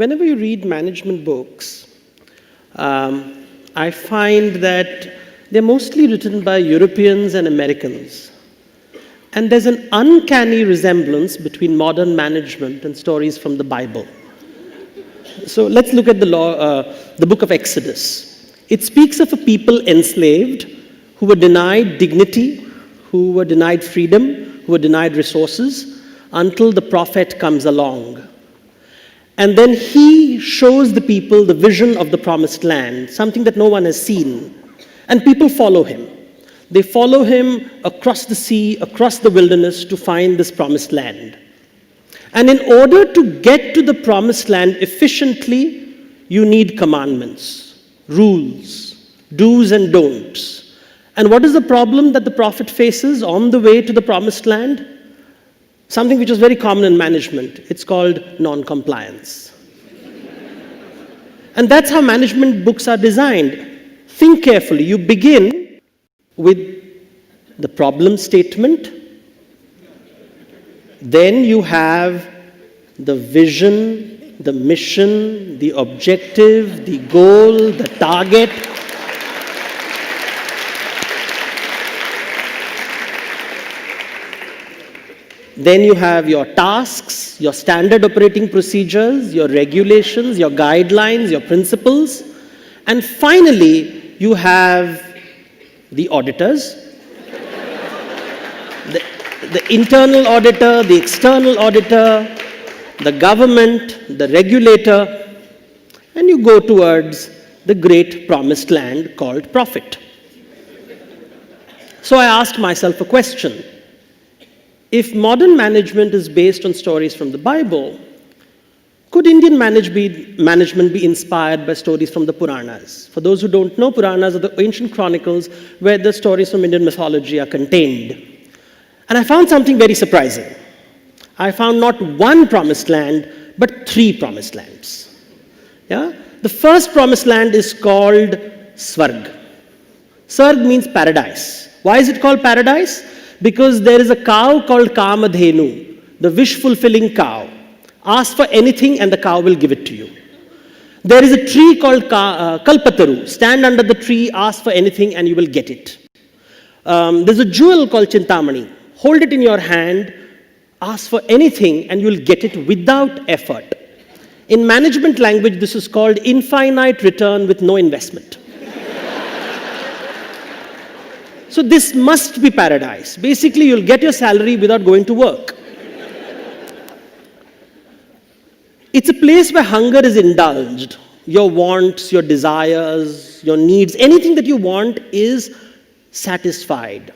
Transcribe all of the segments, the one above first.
whenever you read management books, I find that they're mostly written by Europeans and Americans. And there's an uncanny resemblance between modern management and stories from the Bible. So let's look at the book of Exodus. It speaks of a people enslaved who were denied dignity, who were denied freedom, who were denied resources, until the prophet comes along. And then he shows the people the vision of the promised land, something that no one has seen. And people follow him. They follow him across the sea, across the wilderness to find this promised land. And in order to get to the promised land efficiently, you need commandments, rules, do's and don'ts. And what is the problem that the prophet faces on the way to the promised land? Something which is very common in management. It's called non-compliance. And that's how management books are designed. Think carefully. You begin with the problem statement. Then you have the vision, the mission, the objective, the goal, the target. Then you have your tasks, your standard operating procedures, your regulations, your guidelines, your principles. And finally, you have the auditors, the internal auditor, the external auditor, the government, the regulator, and you go towards the great promised land called profit. So I asked myself a question. If modern management is based on stories from the Bible, could Indian management be inspired by stories from the Puranas? For those who don't know, Puranas are the ancient chronicles where the stories from Indian mythology are contained. And I found something very surprising. I found not one promised land, but 3 promised lands. Yeah? The first promised land is called Swarg. Swarg means paradise. Why is it called paradise? Because there is a cow called Kamadhenu, the wish-fulfilling cow. Ask for anything and the cow will give it to you. There is a tree called Kalpataru. Stand under the tree, ask for anything and you will get it. There's a jewel called Chintamani. Hold it in your hand, ask for anything and you will get it without effort. In management language, this is called infinite return with no investment. So this must be paradise. Basically, you'll get your salary without going to work. It's a place where hunger is indulged. Your wants, your desires, your needs, anything that you want is satisfied.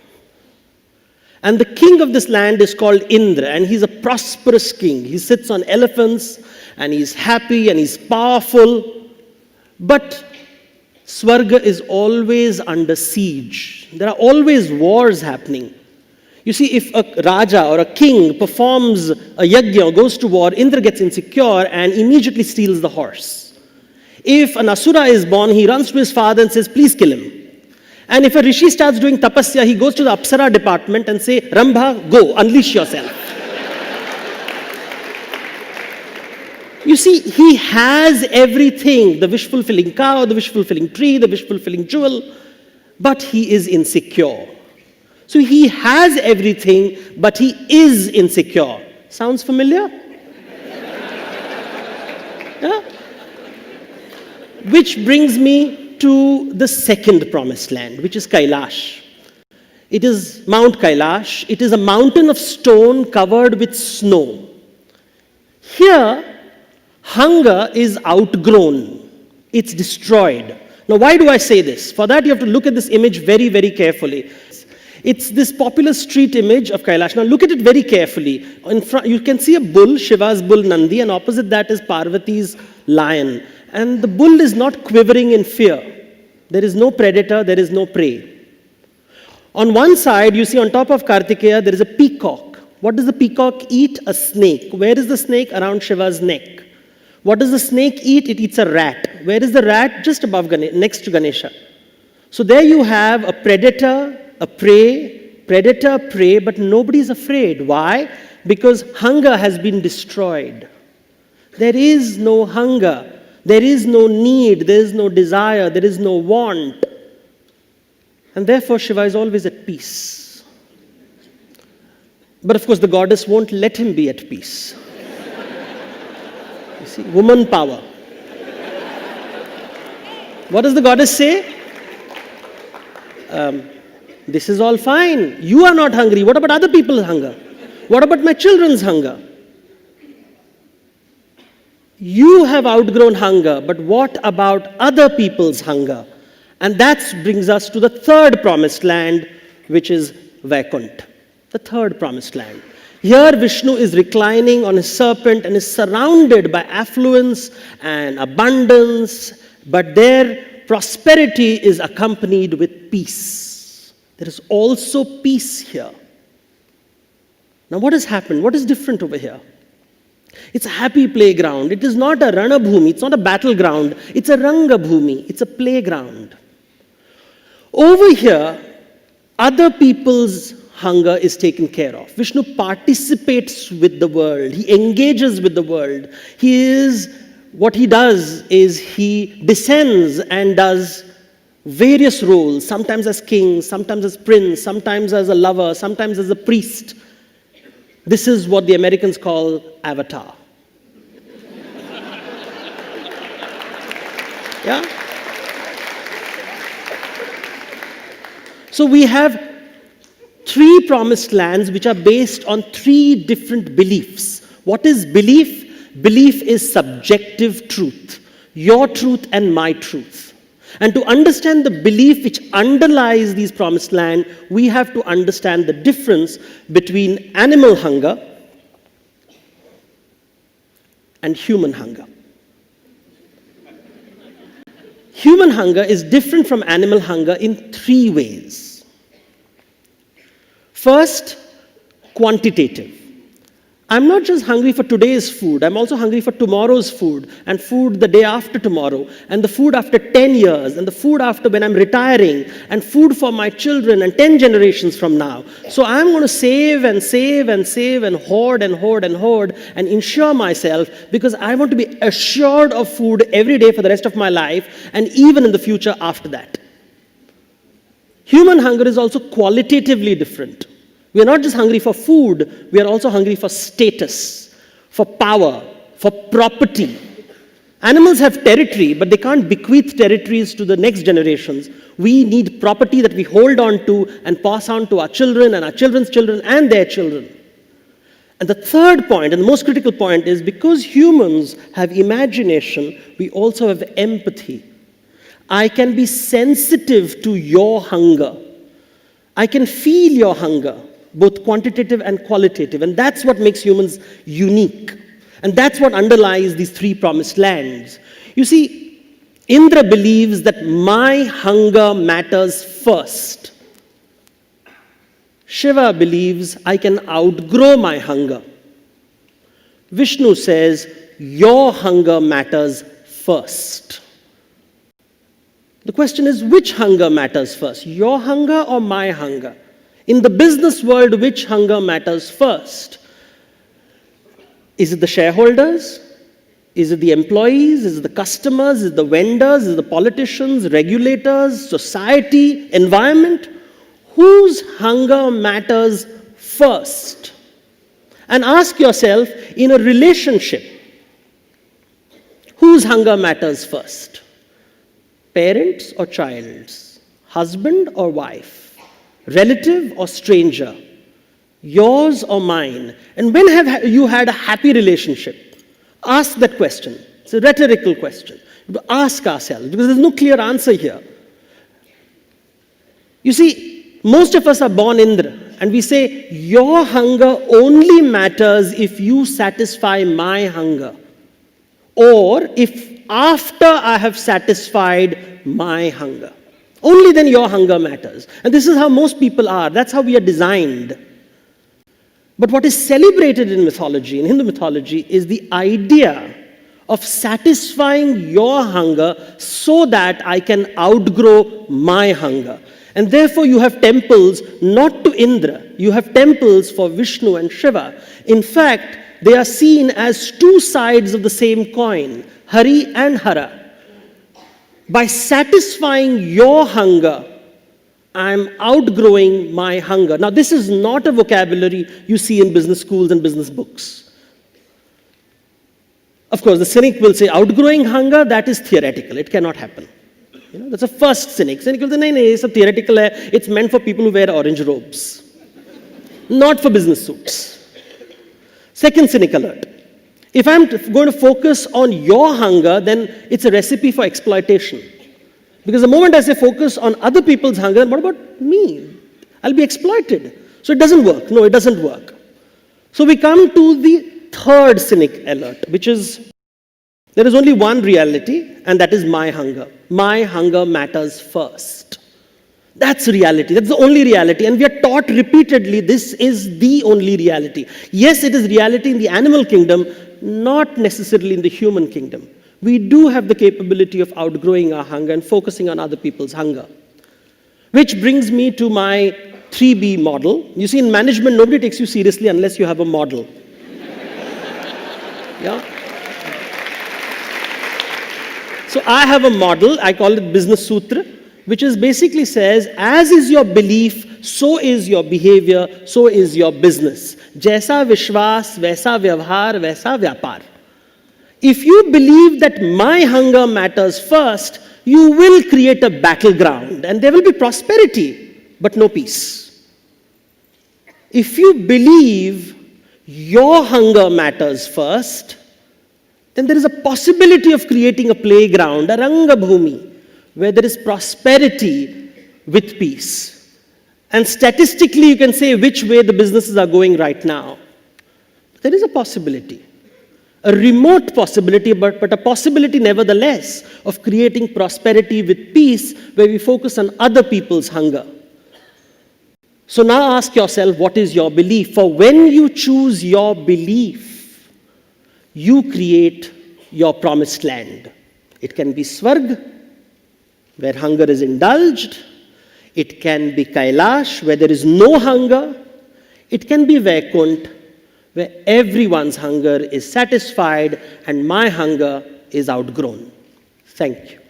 And the king of this land is called Indra, and he's a prosperous king. He sits on elephants, and he's happy, and he's powerful. But Swarga is always under siege. There are always wars happening. You see, if a Raja or a king performs a yajna or goes to war, Indra gets insecure and immediately steals the horse. If an Asura is born, he runs to his father and says, please kill him. And if a Rishi starts doing tapasya, he goes to the Apsara department and say, Rambha, go, unleash yourself. You see, he has everything, the wish-fulfilling cow, the wish-fulfilling tree, the wish-fulfilling jewel, but he is insecure. So he has everything, but he is insecure. Sounds familiar? Yeah? Which brings me to the second promised land, which is Kailash. It is Mount Kailash. It is a mountain of stone covered with snow. Here, hunger is outgrown. It's destroyed. Now, why do I say this? For that, you have to look at this image very, very carefully. It's this popular street image of Kailash. Now, look at it very carefully. In front, you can see a bull, Shiva's bull Nandi, and opposite that is Parvati's lion. And the bull is not quivering in fear. There is no predator, there is no prey. On one side, you see on top of Kartikeya, there is a peacock. What does the peacock eat? A snake. Where is the snake? Around Shiva's neck. What does the snake eat? It eats a rat. Where is the rat? Just above, next to Ganesha. So there you have a predator, a prey, predator, prey, but nobody is afraid. Why? Because hunger has been destroyed. There is no hunger. There is no need. There is no desire. There is no want. And therefore, Shiva is always at peace. But of course, the goddess won't let him be at peace. You see, woman power. What does the goddess say? This is all fine. You are not hungry. What about other people's hunger? What about my children's hunger? You have outgrown hunger, but what about other people's hunger? And that brings us to the third promised land, which is Vaikuntha, the third promised land. Here Vishnu is reclining on his serpent and is surrounded by affluence and abundance, but their prosperity is accompanied with peace. There is also peace here. Now what has happened? What is different over here? It's a happy playground. It is not a Ranabhumi. It's not a battleground. It's a Rangabhumi. It's a playground. Over here, other people's hunger is taken care of. Vishnu participates with the world. He engages with the world. What he does is he descends and does various roles, sometimes as king, sometimes as prince, sometimes as a lover, sometimes as a priest. This is what the Americans call Avatar. Yeah? So we have three promised lands which are based on three different beliefs. What is belief? Belief is subjective truth, your truth and my truth. And to understand the belief which underlies these promised land, we have to understand the difference between animal hunger and human hunger. Human hunger is different from animal hunger in three ways. First, quantitative. I'm not just hungry for today's food, I'm also hungry for tomorrow's food, and food the day after tomorrow, and the food after 10 years, and the food after when I'm retiring, and food for my children and 10 generations from now. So I'm going to save and save and save and hoard and hoard and hoard and insure myself because I want to be assured of food every day for the rest of my life and even in the future after that. Human hunger is also qualitatively different. We are not just hungry for food, we are also hungry for status, for power, for property. Animals have territory, but they can't bequeath territories to the next generations. We need property that we hold on to and pass on to our children and our children's children and their children. And the third point, and the most critical point, is because humans have imagination, we also have empathy. I can be sensitive to your hunger. I can feel your hunger, both quantitative and qualitative. And that's what makes humans unique. And that's what underlies these three promised lands. You see, Indra believes that my hunger matters first. Shiva believes I can outgrow my hunger. Vishnu says your hunger matters first. The question is, which hunger matters first? Your hunger or my hunger? In the business world, which hunger matters first? Is it the shareholders? Is it the employees? Is it the customers? Is it the vendors? Is it the politicians, regulators, society, environment? Whose hunger matters first? And ask yourself, in a relationship, whose hunger matters first? Parents or child's? Husband or wife? Relative or stranger? Yours or mine? And when have you had a happy relationship? Ask that question. It's a rhetorical question. We have to ask ourselves, because there's no clear answer here. You see, most of us are born Indra, and we say, your hunger only matters if you satisfy my hunger. Or if after I have satisfied my hunger. Only then your hunger matters. And this is how most people are. That's how we are designed. But what is celebrated in mythology, in Hindu mythology, is the idea of satisfying your hunger so that I can outgrow my hunger. And therefore, you have temples not to Indra, you have temples for Vishnu and Shiva. In fact, they are seen as two sides of the same coin, Hari and Hara. By satisfying your hunger, I'm outgrowing my hunger. Now, this is not a vocabulary you see in business schools and business books. Of course, the cynic will say, outgrowing hunger, that is theoretical. It cannot happen. That's the first cynic. Cynic will say, no, it's theoretical. It's meant for people who wear orange robes, not for business suits. Second cynic alert. If I'm going to focus on your hunger, then it's a recipe for exploitation. Because the moment I say focus on other people's hunger, then what about me? I'll be exploited. So it doesn't work. No, it doesn't work. So we come to the third cynic alert, which is there is only one reality, and that is my hunger. My hunger matters first. That's reality. That's the only reality. And we are taught repeatedly this is the only reality. Yes, it is reality in the animal kingdom, not necessarily in the human kingdom. We do have the capability of outgrowing our hunger and focusing on other people's hunger. Which brings me to my 3B model. You see, in management, nobody takes you seriously unless you have a model. Yeah? So I have a model, I call it Business Sutra, which is basically says, as is your belief, so is your behavior, so is your business. Jaisa Vishwas, Vaisa Vyavhar, Vaisa Vyapar. If you believe that my hunger matters first, you will create a battleground and there will be prosperity, but no peace. If you believe your hunger matters first, then there is a possibility of creating a playground, a Ranga Bhumi, where there is prosperity with peace. And statistically, you can say which way the businesses are going right now. There is a possibility. A remote possibility, but a possibility nevertheless of creating prosperity with peace where we focus on other people's hunger. So now ask yourself, what is your belief? For when you choose your belief, you create your promised land. It can be Swarg, where hunger is indulged. It can be Kailash, where there is no hunger. It can be Vaikunt, where everyone's hunger is satisfied and my hunger is outgrown. Thank you.